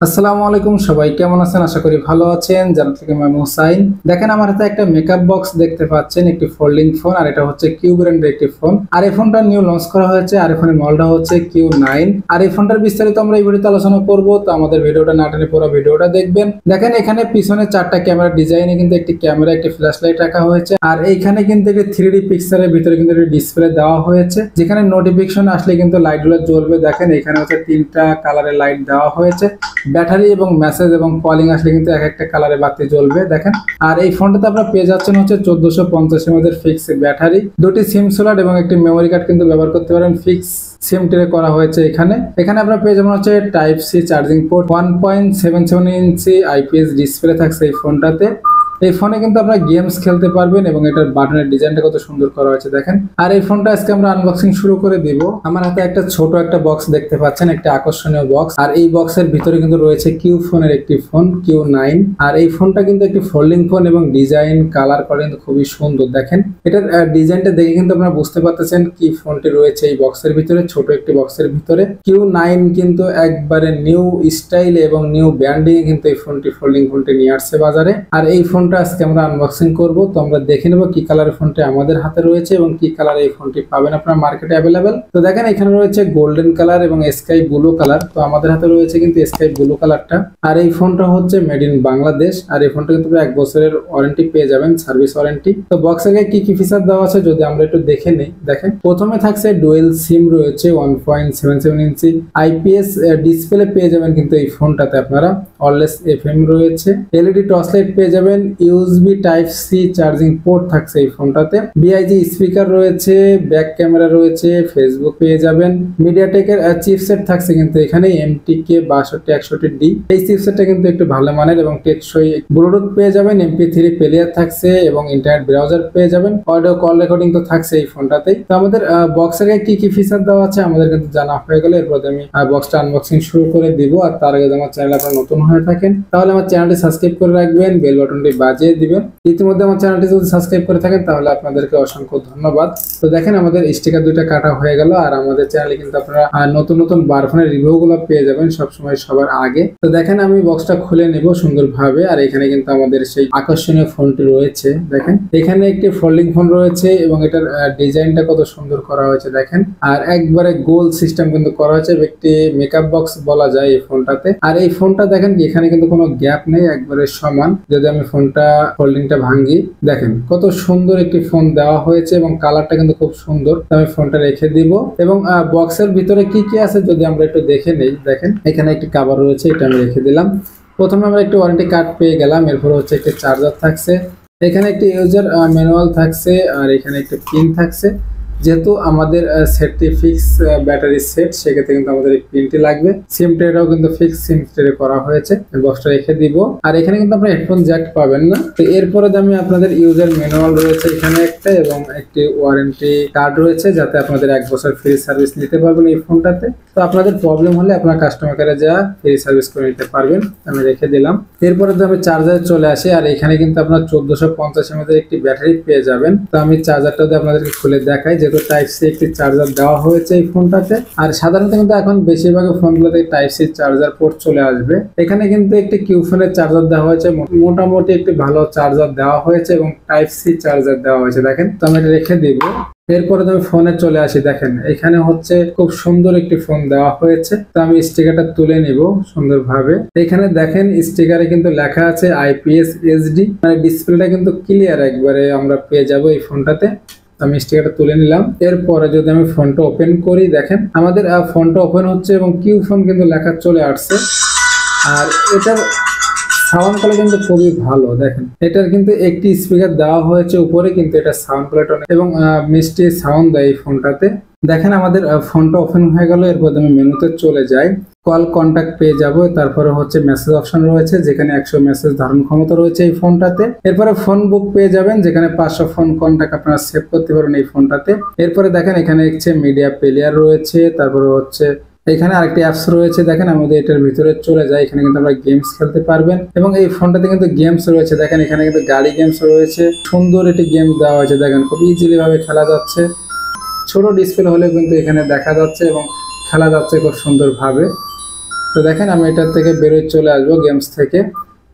আসসালামু আলাইকুম, সবাই কেমন আছেন? আশা করি ভালো আছেন। জানার থেকে আমি হুসাইন। দেখেন আমার হাতে একটা মেকআপ বক্স দেখতে পাচ্ছেন, একটি ফোল্ডিং ফোন, আর এটা হচ্ছে কিউ ব্র্যান্ডের একটি ফোন। আর এই ফোনটা নিউ লঞ্চ করা হয়েছে, আর এই ফোনের মডেলটা হচ্ছে Q9। আর এই ফোনটার বিস্তারিত আমরা এই ভিডিওতে আলোচনা করব, তো আমাদের ভিডিওটা না টেনে পুরো ভিডিওটা দেখবেন। দেখেন এখানে পিছনে চারটা ক্যামেরা ডিজাইনে কিন্তু একটি ক্যামেরা, একটি ফ্ল্যাশ লাইট রাখা হয়েছে, আর এইখানে কিন্তু একটি 3D পিকচারের ভিতরে কিন্তু একটি ডিসপ্লে দেওয়া হয়েছে, যেখানে নোটিফিকেশন আসলে কিন্তু লাইটগুলো জ্বলবে। দেখেন এখানে হচ্ছে তিনটা কালারের লাইট দেওয়া হয়েছে। ব্যাটারি এবং মেসেজ এবং কলিং আসলে কিন্তু এক একটা কালারে বাতি জ্বলবে দেখেন। আর এই ফোনটাতে আপনারা পেয়ে যাচ্ছেন হচ্ছে 1450 mAh ফিক্স ব্যাটারি, দুটি সিম স্লট এবং একটি মেমোরি কার্ড কিন্তু ব্যবহার করতে পারেন। ফিক্স সিম ট্রে করা হয়েছে এখানে। আপনারা পেয়ে যাবেন হচ্ছে টাইপ সি চার্জিং পোর্ট, 1.77 ইঞ্চি IPS ডিসপ্লে থাকছে এই ফোনটাতে। এই ফোনে কিন্তু আপনারা গেমস খেলতে পারবেন এবং এটার বাটনের ডিজাইনটা কত সুন্দর করা হয়েছে দেখেন। আর এই ফোনটা আজকে আমরা আনবক্সিং শুরু করে দিব। আমার হাতে একটা ছোট একটা বক্স দেখতে পাচ্ছেন, একটা আকর্ষণীয় বক্স। আর এই বক্সের ভিতরে কিন্তু রয়েছে কিউ ফোনের একটি ফোন, Q9। আর এই ফোনটা কিন্তু একটি ফোল্ডিং ফোন এবং ডিজাইন কালার করে কিন্তু খুবই সুন্দর দেখেন। এটার ডিজাইনটা দেখে কিন্তু আপনারা বুঝতে পারতেছেন কি ফোনটি রয়েছে এই বক্সের ভিতরে, ছোট একটি বক্সের ভিতরে। Q9 কিন্তু একবারে নিউ স্টাইল এবং নিউ ব্র্যান্ডিং কিন্তু এই ফোনটি, ফোল্ডিং ফোনটি নিয়ে আসছে বাজারে। আর এই ফোনটা আজকে আমরা আনবক্সিং করব, তো আমরা দেখে নেব কি কালারের ফোনটি আমাদের হাতে রয়েছে এবং কি কালার এই ফোনটি পাবেন আপনার মার্কেটে অ্যাভেলেবেল। তো দেখেন এখানে রয়েছে গোল্ডেন কালার এবং স্কাই ব্লু কালার, তো আমাদের হাতে রয়েছে কিন্তু স্কাই ব্লু কালারটা। আর এই ফোনটা হচ্ছে মেড ইন বাংলাদেশ। আর এই ফোনটা কিন্তু 1 বছরের ওয়ারেন্টি পেয়ে যাবেন, সার্ভিস ওয়ারেন্টি। তো বক্সে কি কি ফিচার দেওয়া আছে যদি আমরা একটু দেখে নেই। দেখেন প্রথমে থাকছে ডুয়েল সিম রয়েছে, 1.77 ইঞ্চি IPS ডিসপ্লে পেয়ে যাবেন কিন্তু এই ফোনটাতে আপনারা। অলওয়েজ FM রয়েছে, LED টর্চ লাইট পেয়ে যাবেন, USB type C charging port থাকছে এই ফোনটাতে, BIG স্পিকার রয়েছে, ব্যাক ক্যামেরা রয়েছে, ফেসবুক পেয়ে যাবেন। মিডিয়াটেকের চিপসেট থাকছে কিন্তু এখানে MTK 6261D। এই চিপসেটটা কিন্তু একটু ভালো মানের এবং টেকসই। ব্লুটুথ পেয়ে যাবেন, MP3 প্লেয়ার থাকছে এবং ইন্টারনেট ব্রাউজার পেয়ে যাবেন। অডিও কল রেকর্ডিং তো থাকছে এই ফোনটাতেই। তো আমাদের বক্সের কি কি ফিচার দেওয়া আছে আমাদের কিন্তু জানা হয়ে গেলে, এরপর আমি বক্সটা আনবক্সিং শুরু করে দিব। আর তার আগে যদি আমার চ্যানেল আপনারা নতুন হয়ে থাকেন তাহলে আমার চ্যানেলটি সাবস্ক্রাইব করে রাখবেন, বেল বাটনটি বাজিয়ে দিবেন। ইতিমধ্যে আমার চ্যানেলটি যদি সাবস্ক্রাইব করে থাকেন তাহলে আপনাদেরকে অসংখ্য ধন্যবাদ। তো দেখেন আমাদের স্টিকার দুইটা কাটা হয়ে গেল। আর আমাদের চ্যানেলে কিন্তু আপনারা নতুন নতুন বারফোনের রিভিউ গুলো পেয়ে যাবেন সবসময় সবার আগে। তো দেখেন আমি বক্সটা খুলে নেব সুন্দরভাবে। আর এখানে কিন্তু আমাদের সেই আকর্ষণীয় ফোনটি রয়েছে দেখেন। এখানে একটি ফোল্ডিং ফোন রয়েছে এবং এটার ডিজাইনটা কত সুন্দর করা হয়েছে দেখেন। আর একবারে গোল সিস্টেম কিন্তু করা হয়েছে, একটি মেকআপ বক্স বলা যায় এই ফোনটাতে। আর এই ফোনটা দেখেন এখানে কিন্তু কোনো গ্যাপ নেই, একবারে সমান। যদি আমি ফোনটা ফোল্ডিংটা ভাঙ্গি, দেখেন কত সুন্দর একটি ফোন দেওয়া হয়েছে এবং কালারটা কিন্তু খুব সুন্দর। আমি ফোনটা রেখে দিব এবং বক্সের ভিতরে কি কি আছে যদি আমরা একটু দেখে নেই। দেখেন এখানে একটি কভার রয়েছে, এটা আমি রেখে দিলাম। প্রথমে আমরা একটি ওয়ারেন্টি কার্ড পেয়ে গেলাম, এরপর হচ্ছে একটি চার্জার থাকছে, এখানে একটি ইউজার ম্যানুয়াল থাকছে, আর এখানে একটি পিন থাকছে। যেহেতু আমাদের সেটটি ফিক্স ব্যাটারি সেট, সেক্ষেত্রে কিন্তু আমাদের এই পিনটি লাগবে। সিম ট্রেটাও কিন্তু ফিক্স সিম ট্রে করা হয়েছে, বক্সটা রেখে দিব। আর এখানে কিন্তু আপনারা হেডফোন জ্যাক পাবেন না। তো এরপরে আমি আপনাদের ইউজার ম্যানুয়াল রয়েছে এখানে একটা, এবং একটি ওয়ারেন্টি কার্ড রয়েছে, যাতে আপনাদের 1 বছর ফ্রি সার্ভিস নিতে পারবেন এই ফোনটাতে। তো আপনাদের প্রবলেম হলে আপনার কাস্টমার কেয়ারে যা ফ্রি সার্ভিস করে নিতে পারবেন। আমি রেখে দিলাম। এরপরে আমি চার্জারে চলে আসি। আর এখানে কিন্তু আপনার 1450 mAh একটি ব্যাটারি পেয়ে যাবেন। তো আমি চার্জারটা আপনাদেরকে খুলে দেখাই, যেহেতু টাইপ সি একটি চার্জার দেওয়া হয়েছে এই ফোনটাতে। আর সাধারণত কিন্তু এখন বেশিরভাগ ফোনগুলোতে টাইপ সি চার্জার পোর্ট চলে আসবে। এখানে কিন্তু একটি কিউ ফোনের চার্জার দেওয়া হয়েছে, মোটামুটি একটি ভালো চার্জার দেওয়া হয়েছে এবং টাইপ সি চার্জার দেওয়া হয়েছে দেখেন। তো আমি এটা রেখে দিব। এরপরে আমি ফোনে চলে আসি। দেখেন এখানে হচ্ছে খুব সুন্দর একটি ফোন দেওয়া হয়েছে। তো আমি স্টিকারটা তুলে নিব সুন্দরভাবে। এখানে দেখেন স্টিকারে কিন্তু লেখা আছে IPS HD, মানে ডিসপ্লেটা কিন্তু ক্লিয়ার একবারে আমরা পেয়ে যাব এই ফোনটাতে। আমি স্টিকারটা তুলে নিলাম। এরপরে যদি আমি ফোনটা ওপেন করি, দেখেন আমাদের ফোনটা ওপেন হচ্ছে এবং কিউ ফোন কিন্তু লেখা চলে আসছে। আর এটার সাউন্ড কোয়ালিটি কিন্তু খুবই ভালো দেখেন। এটার কিন্তু একটি স্পিকার দেওয়া হয়েছে উপরে, কিন্তু এটা সাউন্ড কোয়ালিটি এবং মিষ্টি সাউন্ড দেয় এই ফোনটাতে। দেখেন আমাদের ফোনটা ওপেন হয়ে গেল। এরপর আমি মেনুতে চলে যাই, কল কন্ট্যাক্ট পেয়ে যাব। তারপরে হচ্ছে মেসেজ অপশন রয়েছে, যেখানে 100 মেসেজ ধারণ ক্ষমতা রয়েছে এই ফোনটাতে। এরপরে ফোন বুক পেয়ে যাবেন, যেখানে 500 ফোন কন্ট্যাক্ট আপনারা সেভ করতে পারবেন এই ফোনটাতে। এরপরে দেখেন এখানে হচ্ছে মিডিয়া প্লেয়ার রয়েছে, তারপরে হচ্ছে এখানে আরেকটি অ্যাপস রয়েছে। দেখেন আমাদের এটার ভিতরে চলে যায়, এখানে কিন্তু আমরা গেমস খেলতে পারবেন এবং এই ফোনটাতে কিন্তু গেমস রয়েছে। দেখেন এখানে কিন্তু গাড়ি গেমস রয়েছে, সুন্দর একটি গেম দেওয়া হয়েছে। দেখেন খুব ইজিলি ভাবে খেলা যাচ্ছে, ছোট ডিসপ্লে হলেও কিন্তু এখানে দেখা যাচ্ছে এবং খেলা যাচ্ছে খুব সুন্দরভাবে। তো দেখেন আমি এটার থেকে বেরোয় চলে আসবো গেমস থেকে।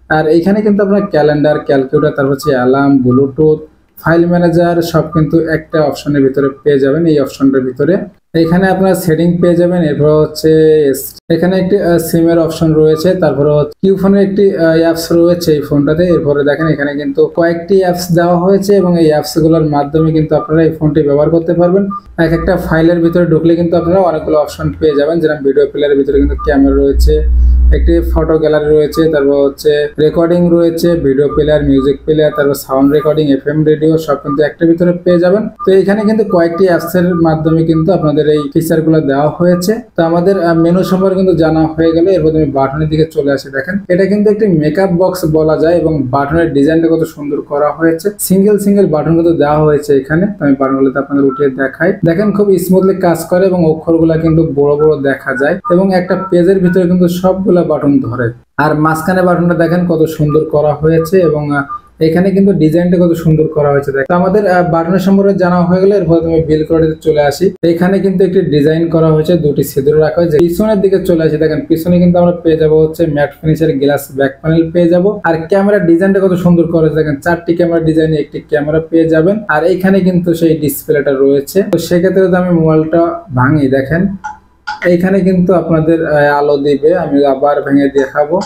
আর এইখানে কিন্তু আপনার ক্যালেন্ডার, ক্যালকুলেটর, তারপর হচ্ছে অ্যালার্ম, ব্লুটুথ, ফাইল ম্যানেজার সব কিন্তু একটা অপশনের ভিতরে পেয়ে যাবেন। এই অপশনটার ভিতরে এখানে আপনার সেটিং পেয়ে যাবেন। এরপর হচ্ছে এখানে একটি সিমের অপশন রয়েছে, তারপরে কিউ ফোনের একটি অ্যাপস রয়েছে এই ফোনটাতে। এরপরে দেখেন এখানে কিন্তু কয়েকটি অ্যাপস দেওয়া হয়েছে এবং এই অ্যাপস গুলোর মাধ্যমে কিন্তু আপনারা এই ফোনটি ব্যবহার করতে পারবেন। এক একটা ফাইলের ভিতরে ঢুকলে কিন্তু আপনারা অনেকগুলো অপশন পেয়ে যাবেন, যেরকম ভিডিও প্লেয়ারের ভিতরে কিন্তু ক্যামেরা রয়েছে, একটি ফটো গ্যালারি রয়েছে, তারপর হচ্ছে রেকর্ডিং রয়েছে, ভিডিও প্লেয়ার, মিউজিক প্লেয়ার, তারপর সাউন্ড রেকর্ডিং, এফএম রেডিও সব কিন্তু একটা ভিতরে পেয়ে যাবেন। তো এখানে কিন্তু কয়েকটি অ্যাপস এর মাধ্যমে কিন্তু আপনাদের এই ফিচার গুলো দেওয়া হয়েছে। তো আমাদের মেনু সম্পর্কে কিন্তু জানা হয়ে গেলে এরপর আমি বাটনের দিকে চলে আসি। দেখেন এটা কিন্তু একটি মেকআপ বক্স বলা যায় এবং বাটনের ডিজাইনটা কত সুন্দর করা হয়েছে। সিঙ্গেল সিঙ্গেল বাটন কিন্তু দেওয়া হয়েছে এখানে। তো আমি বাটনগুলোতে আপনাদের উঠিয়ে দেখাই। দেখেন খুব স্মুথলি কাজ করে এবং অক্ষরগুলো কিন্তু বড় বড় দেখা যায় এবং একটা পেজের ভিতরে কিন্তু সবগুলা বাটন ধরে। আর মাঝখানে বাটনটা দেখেন কত সুন্দর করা হয়েছে এবং এখানে কিন্তু ডিজাইনটা কত সুন্দর করা হয়েছে। তো আমাদের বাটনের সম্পর্কে জানা হয়ে গেলে এরপর তুমি বিল কোয়ালিটিতে চলে আসি। এখানে কিন্তু একটি ডিজাইন করা হয়েছে, দুটি ছিদ্র রাখা হয়েছে। পিছনের দিকে চলে আসি, দেখেন পিছনে কিন্তু আমরা পেয়ে যাবো হচ্ছে ম্যাট ফিনিশের গ্লাস ব্যাক প্যানেল পেয়ে যাব। আর ক্যামেরার ডিজাইনটা কত সুন্দর করা হয়েছে, দেখেন 4টি ক্যামেরা ডিজাইনে একটি ক্যামেরা পেয়ে যাবেন। আর এইখানে কিন্তু সেই ডিসপ্লেটা রয়েছে। তো সেক্ষেত্রে যদি আমি মোবাইলটা ভাঙি, দেখেন এইখানে কিন্তু আপনাদের আলো দিবে। আমি আবার ভেঙে দেখাবো।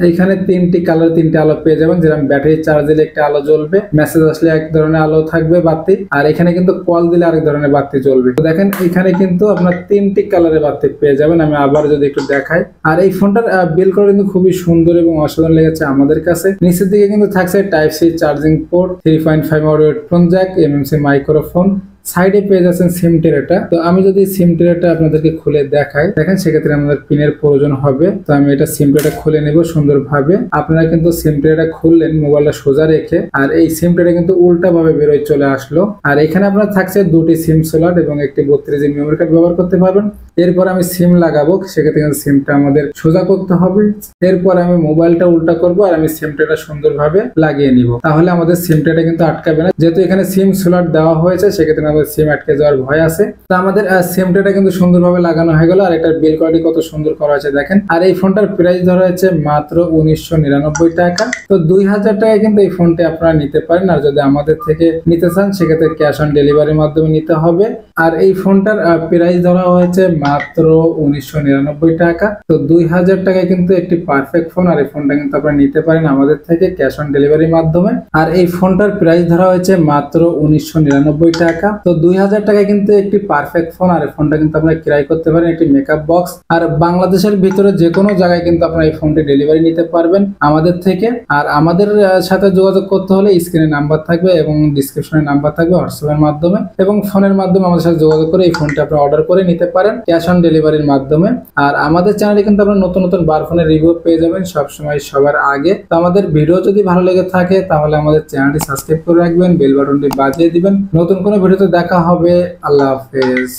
এইখানে 3টি কালার, 3টি আলো পেয়ে যাবেন। যেরকম ব্যাটারি চার্জ দিলে একটা আলো জ্বলবে, মেসেজ আসলে এক ধরনের আলো থাকবে বাতি, আর এখানে কিন্তু কল দিলে আরেক ধরনের বাতি জ্বলবে। তো দেখেন এখানে কিন্তু আপনার 3টি কালারের বাতি পেয়ে যাবেন। আমি আবার যদি একটু দেখাই, আর এই ফোনটার বিল করে কিন্তু খুবই সুন্দর এবং অসাধারণ লেগেছে আমাদের কাছে। নিচের দিকে কিন্তু থাকছে type C charging port, 3.5 audio headphone jack, MMC microphone, সাইডে পেয়ে যাচ্ছেন সিম ট্রেটা। তো আমি যদি সিম ট্রেটা আপনাদেরকে খুলে দেখাই, দেখেন সেক্ষেত্রে আমাদের পিনের প্রয়োজন হবে। তো আমি এটা সিম ট্রেটা খুলে নেব সুন্দরভাবে। আপনারা কিন্তু সিম ট্রেটা খুললেন মোবাইলটা সোজা রেখে, আর এই সিম ট্রেটা কিন্তু উল্টা ভাবে বেরোয় চলে আসলো। আর এখানে আপনার থাকছে 2টি সিম স্লট এবং একটি 32 জিবি মেমোরি কার্ড ব্যবহার করতে পারবেন। এরপর আমি সিম লাগাবো, সেক্ষেত্রে কিন্তু সিমটা আমাদের সোজা করতে হবে। এরপর আমি মোবাইলটা উল্টা করব আর আমি সিম ট্রেটা সুন্দরভাবে লাগিয়ে নিব। তাহলে আমাদের সিম ট্রেটা কিন্তু আটকাবে না, যেহেতু এখানে সিম স্লট দেওয়া হয়েছে সেক্ষেত্রে আমাদের সিম আটকে যাওয়ার ভয় আছে। তো আমাদের সিম ট্রেটা কিন্তু সুন্দরভাবে লাগানো হয়ে গেল। আর এটার বিল কোয়ালিটি কত সুন্দর করা হয়েছে দেখেন। আর এই ফোনটার প্রাইস ধরা হয়েছে মাত্র 1999 টাকা। তো 2000 টাকায় কিন্তু এই ফোনটি আপনারা নিতে পারেন। আর যদি আমাদের থেকে নিতে চান সেক্ষেত্রে ক্যাশ অন ডেলিভারির মাধ্যমে নিতে হবে। আর এই ফোনটার প্রাইস ধরা হয়েছে মাত্র 1999 টাকা। তো 2000 টাকায় কিন্তু একটি পারফেক্ট ফোন। আর এই ফোনটা কিন্তু আপনারা নিতে পারেন আমাদের থেকে ক্যাশ অন ডেলিভারির মাধ্যমে। আর এই ফোনটার প্রাইস ধরা হয়েছে মাত্র 1999 টাকা। তো 2000 টাকায় কিন্তু একটি পারফেক্ট ফোন। আর এই ফোনটা কিন্তু আপনারা ক্রয় করতে পারেন, একটি মেকআপ বক্স। আর বাংলাদেশের ভিতরে যে কোনো জায়গায় কিন্তু আপনারা এই ফোনটি ডেলিভারি নিতে পারবেন আমাদের থেকে। আর আমাদের সাথে যোগাযোগ করতে হলে স্ক্রিনে নাম্বার থাকবে এবং ডিসক্রিপশনে নাম্বার থাকবে হোয়াটসঅ্যাপের মাধ্যমে, এবং ফোনের মাধ্যমে আমাদের সাথে যোগাযোগ করে এই ফোনটি আপনারা অর্ডার করে নিতে পারেন ক্যাশ অন ডেলিভারির মাধ্যমে। আর আমাদের চ্যানেলে কিন্তু আপনারা নতুন নতুন বার ফোনের রিভিউ পেয়ে যাবেন সবসময় সবার আগে। তো আমাদের ভিডিও যদি ভালো লেগে থাকে তাহলে আমাদের চ্যানেলটি সাবস্ক্রাইব করে রাখবেন, বেল বাটনটি বাজিয়ে দিবেন। নতুন কোনো ভিডিওতে দেখা হবে। আল্লাহ হাফেজ।